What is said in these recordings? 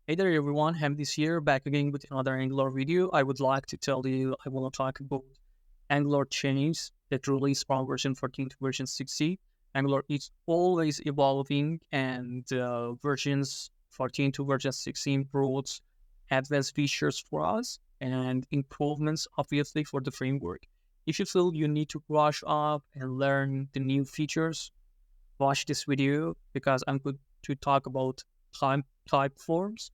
Hey there everyone, Hamdis here, back again with another Angular video. I would like to tell you, I want to talk about Angular changes that release from version 14 to version 16. Angular is always evolving and versions 14 to version 16 brought advanced features for us and improvements obviously for the framework. If you feel you need to brush up and learn the new features, watch this video because I'm going to talk about type forms,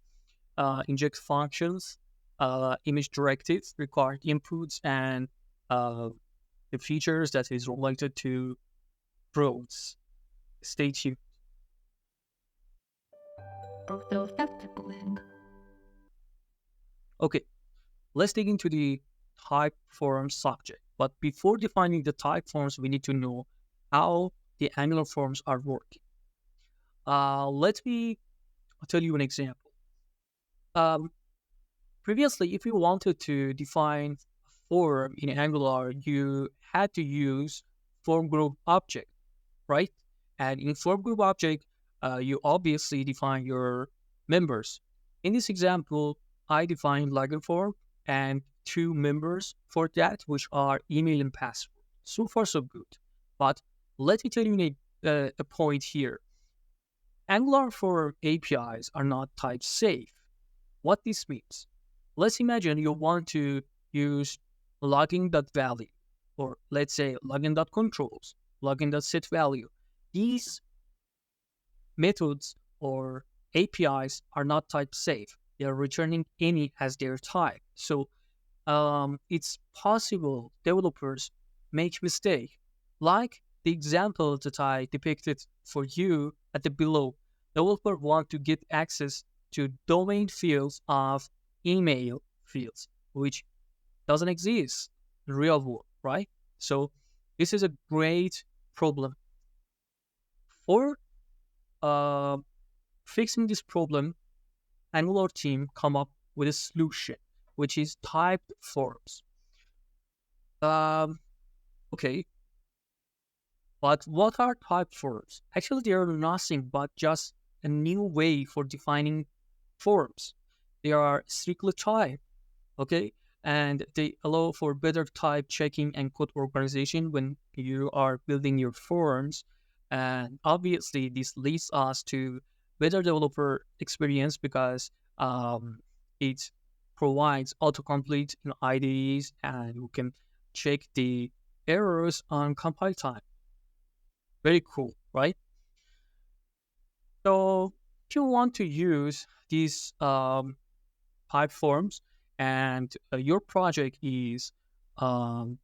inject functions, image directives, required inputs, and uh, the features that is related to roads. Stay tuned. Okay, let's dig into the type form subject. But before defining the type forms, we need to know how the Angular forms are working. Let me tell you an example. Um, Previously, if you wanted to define a form in Angular, you had to use form group object, right? And in form group object, you obviously define your members. In this example, I define login form and two members for that, which are email and password. So far, so good. But let me tell you a point here. Angular for APIs are not type safe. What this means? Let's imagine you want to use login.value, or let's say login.controls, login.setValue. These methods or APIs are not type safe. They are returning any as their type. So it's possible developers make mistake, like the example that I depicted for you at the below. Developer want to get access to domain fields of email fields, which doesn't exist in real world, right? So this is a great problem. For uh, fixing this problem, Angular team come up with a solution, which is typed forms. Um, okay, but what are type forms? Actually, they are nothing but just a new way for defining forms. They are strictly type, okay? And they allow for better type checking and code organization when you are building your forms. And obviously, this leads us to better developer experience because it provides autocomplete in IDEs and you can check the errors on compile time. Very cool, right? So if you want to use these type forms and your project is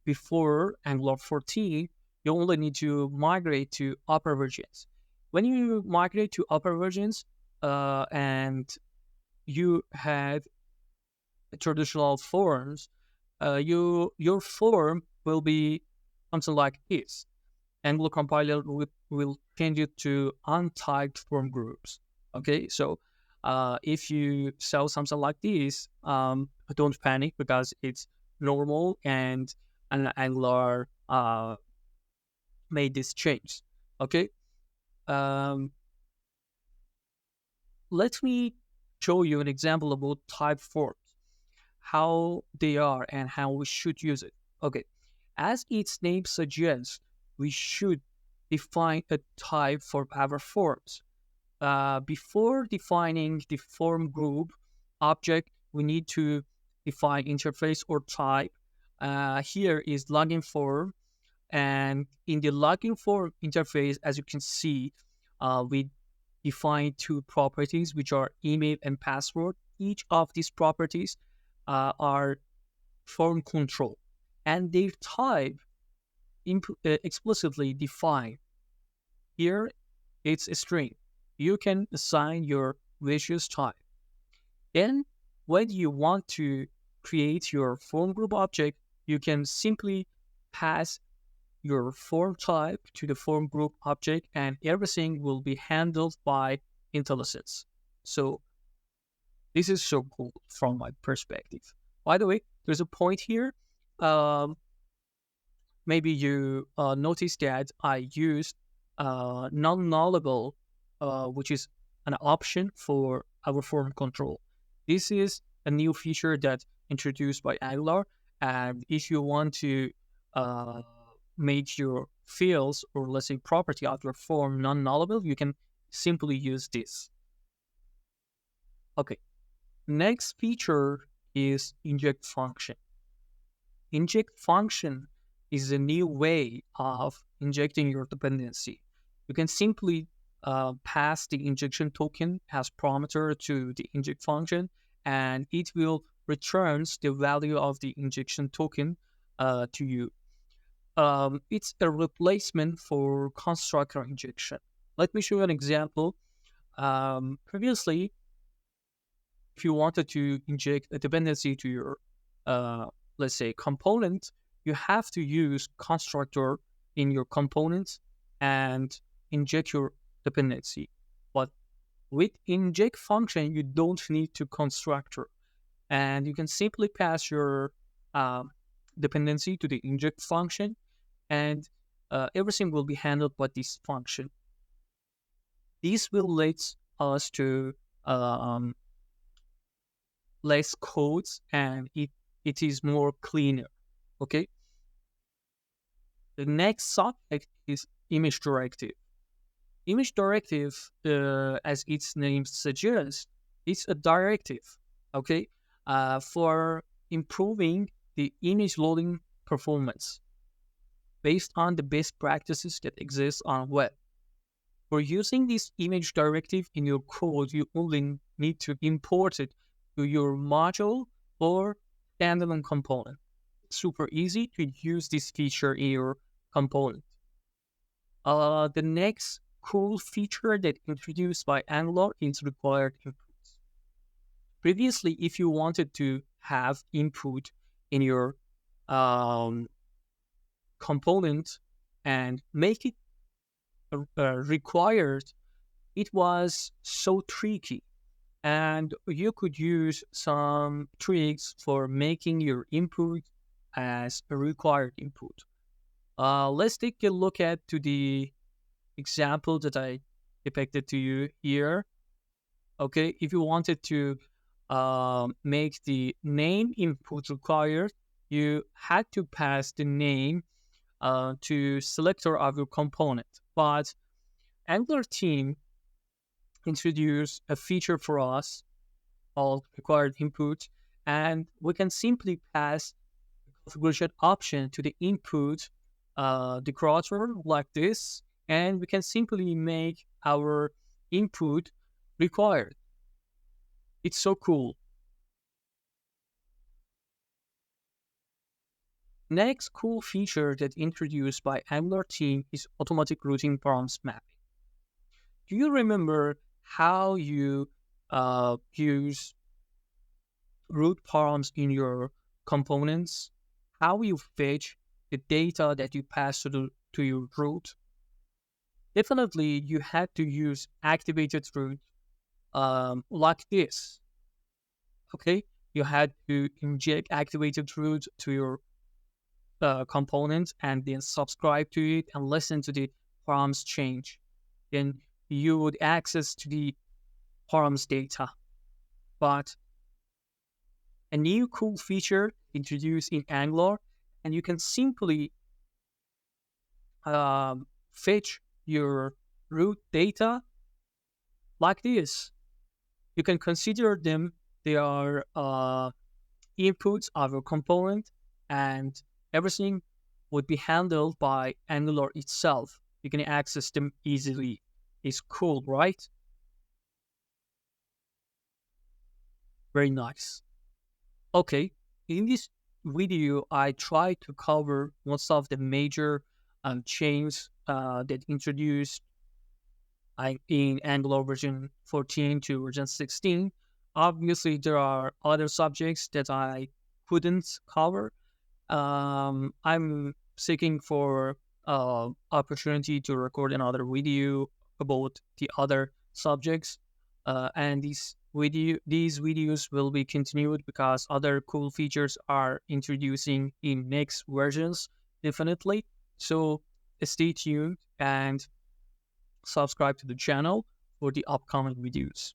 before Angular 14, you only need to migrate to upper versions. When you migrate to upper versions and you have traditional forms, your form will be something like this. Angular compiler will change it to untyped form groups. Okay, so if you sell something like this, don't panic because it's normal and Angular made this change. Okay, um, let me show you an example about type forms, how they are and how we should use it. Okay, as its name suggests, we should define a type for our forms. Before defining the form group object, we need to define interface or type. Here is login form, and in the login form interface, as you can see, we define two properties, which are email and password. Each of these properties are form control, and their type explicitly defined. Here, it's a string. You can assign your wishes type. Then, when you want to create your form group object, you can simply pass your form type to the form group object, and everything will be handled by IntelliSense. So this is so cool from my perspective. By the way, there's a point here. Um, Maybe you noticed that I used non-nullable, which is an option for our form control. This is a new feature that introduced by Angular, and if you want to uh, make your fields or let's say property of your form non-nullable, you can simply use this. Okay, next feature is inject function. Inject function is a new way of injecting your dependency. You can simply pass the injection token as parameter to the inject function, and it will returns the value of the injection token to you. It's a replacement for constructor injection. Let me show you an example. Previously, if you wanted to inject a dependency to your, uh, let's say, component, you have to use constructor in your component and inject your dependency. But with inject function, you don't need to constructor, and you can simply pass your dependency to the inject function, and everything will be handled by this function. This will lead us to um, less codes, and it is more cleaner. Okay. The next subject is image directive. Image directive, as its name suggests, it's a directive. Okay, for improving the image loading performance based on the best practices that exist on web. For using this image directive in your code, you only need to import it to your module or standalone component. It's super easy to use this feature in your component. The next cool feature that introduced by Angular is required inputs. Previously, if you wanted to have input in your um, component and make it required, it was so tricky. And you could use some tricks for making your input as a required input. Let's take a look at to the example that I depicted to you here. Okay, if you wanted to make the name input required, you had to pass the name to selector of your component. But Angular team introduced a feature for us called required input, and we can simply pass the configuration option to the input decorator like this, and we can simply make our input required. It's so cool. Next cool feature that introduced by Angular team is Automatic Routing Params Mapping. Do you remember how you use root params in your components? How you fetch the data that you pass to your root? Definitely, you had to use activated root like this. Okay, you had to inject activated root to your component and then subscribe to it and listen to the params change. Then you would access to the params data. But a new cool feature introduced in Angular, and you can simply fetch your root data like this. You can consider them, they are inputs of your component, and everything would be handled by Angular itself. You can access them easily. It's cool, right? Very nice. Okay, in this video, I try to cover most of the major changes that introduced in Angular version 14 to version 16. Obviously, there are other subjects that I couldn't cover. I'm seeking for opportunity to record another video about the other subjects, and these videos will be continued because other cool features are introducing in next versions, definitely. So stay tuned and subscribe to the channel for the upcoming videos.